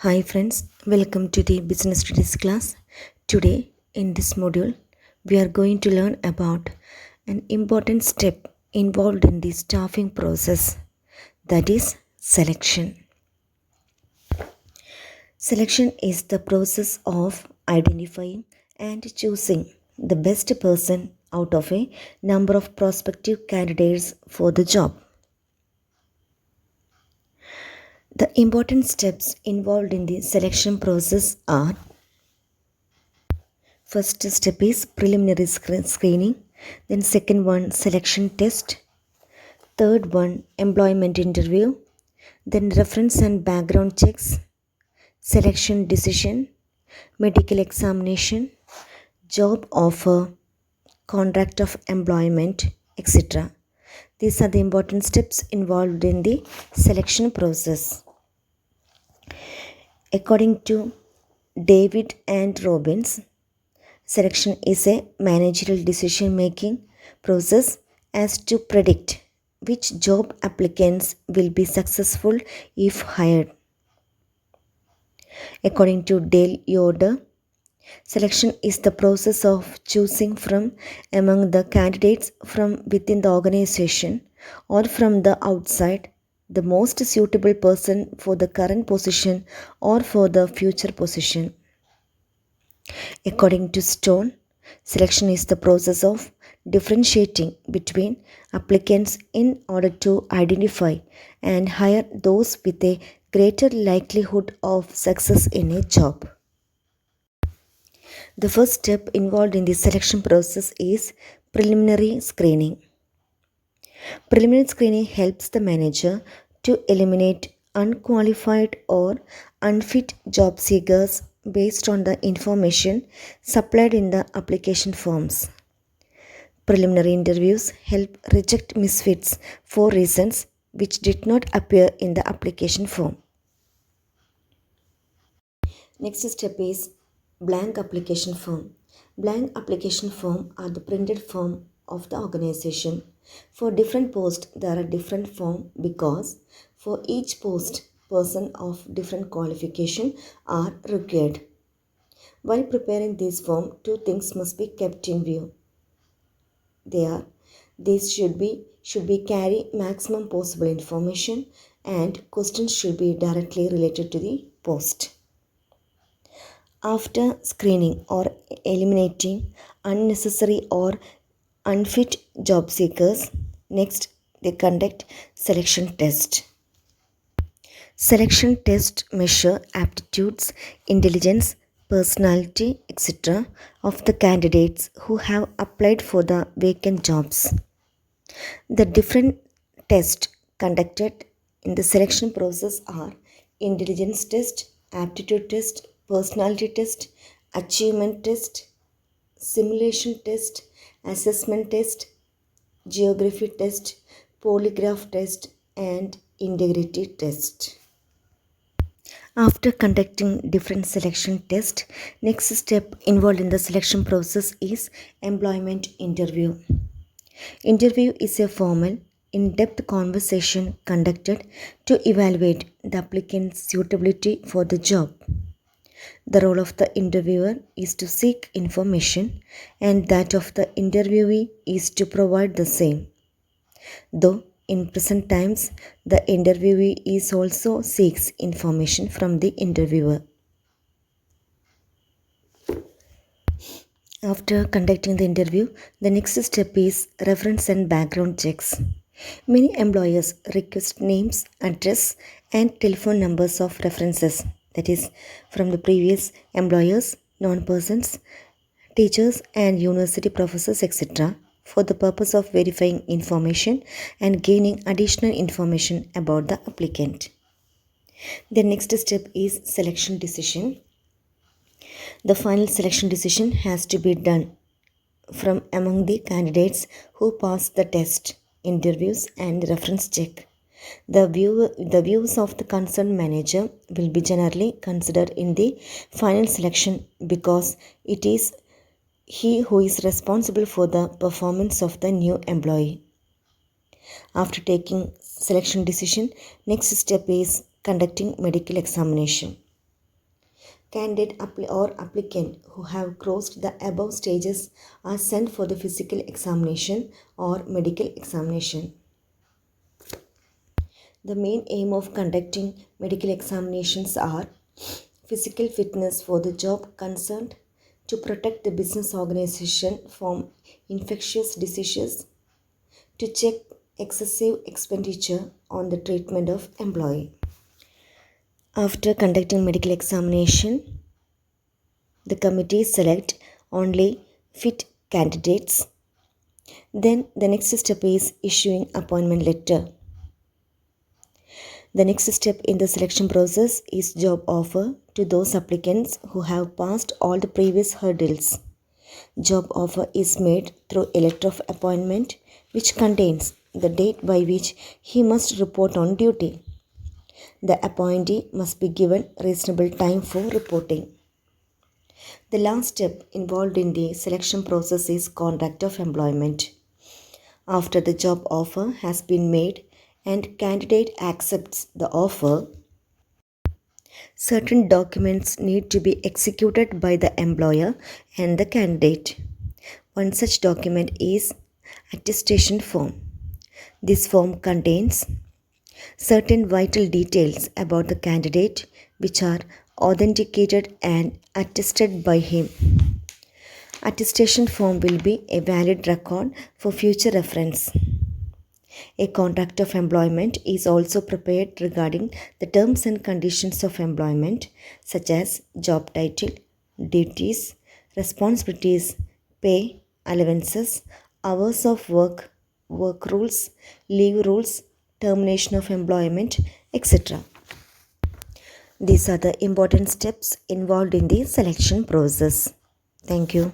Hi friends, welcome to the Business Studies class. Today in this module, we are going to learn about an important step involved in the staffing process, that is selection. Selection is the process of identifying and choosing the best person out of a number of prospective candidates for the job. The important steps involved in the selection process are: first step is preliminary screening, then second one selection test, third one employment interview, then reference and background checks, selection decision, medical examination, job offer, contract of employment, etc. These are the important steps involved in the selection process. According to David and Robbins, selection is a managerial decision making process as to predict which job applicants will be successful if hired. According to Dale Yoder, selection is the process of choosing from among the candidates from within the organization or from the outside the most suitable person for the current position or for the future position. According to Stone, selection is the process of differentiating between applicants in order to identify and hire those with a greater likelihood of success in a job. The first step involved in the selection process is preliminary screening. Preliminary screening helps the manager to eliminate unqualified or unfit job seekers based on the information supplied in the application forms. Preliminary interviews help reject misfits for reasons which did not appear in the application form. Next step is blank application form. Blank application form are the printed form of the organization. For different posts, there are different form because for each post, person of different qualification are required. While preparing this form, two things must be kept in view. These should be carry maximum possible information, and questions should be directly related to the post. After screening or eliminating unnecessary or unfit job seekers, next they conduct selection test. Selection test measure aptitudes, intelligence, personality, etc. of the candidates who have applied for the vacant jobs. The different tests conducted in the selection process are intelligence test, aptitude test, personality test, achievement test, simulation test, assessment test, geography test, polygraph test, and integrity test. After conducting different selection tests, next step involved in the selection process is employment interview. Interview is a formal, in-depth conversation conducted to evaluate the applicant's suitability for the job. The role of the interviewer is to seek information, and that of the interviewee is to provide the same. Though in present times, the interviewee is also seeks information from the interviewer. After conducting the interview, the next step is reference and background checks. Many employers request names, address, and telephone numbers of references, that is, from the previous employers, non-persons, teachers, and university professors, etc., for the purpose of verifying information and gaining additional information about the applicant. The next step is selection decision. The final selection decision has to be done from among the candidates who passed the test, interviews, and reference check. The views of the concerned manager will be generally considered in the final selection because it is he who is responsible for the performance of the new employee. After taking selection decision, next step is conducting medical examination. Or applicant who have crossed the above stages are sent for the physical examination or medical examination. The main aim of conducting medical examinations are physical fitness for the job concerned, to protect the business organization from infectious diseases, to check excessive expenditure on the treatment of employee. After conducting medical examination, the committee select only fit candidates. Then the next step is issuing appointment letter. The next step in the selection process is job offer to those applicants who have passed all the previous hurdles. Job offer is made through a letter of appointment which contains the date by which he must report on duty. The appointee must be given reasonable time for reporting. The last step involved in the selection process is contract of employment. After the job offer has been made and candidate accepts the offer, certain documents need to be executed by the employer and the candidate. One such document is attestation form. This form contains certain vital details about the candidate which are authenticated and attested by him. Attestation form will be a valid record for future reference. A contract of employment is also prepared regarding the terms and conditions of employment, such as job title, duties, responsibilities, pay, allowances, hours of work, work rules, leave rules, termination of employment, etc. These are the important steps involved in the selection process. Thank you.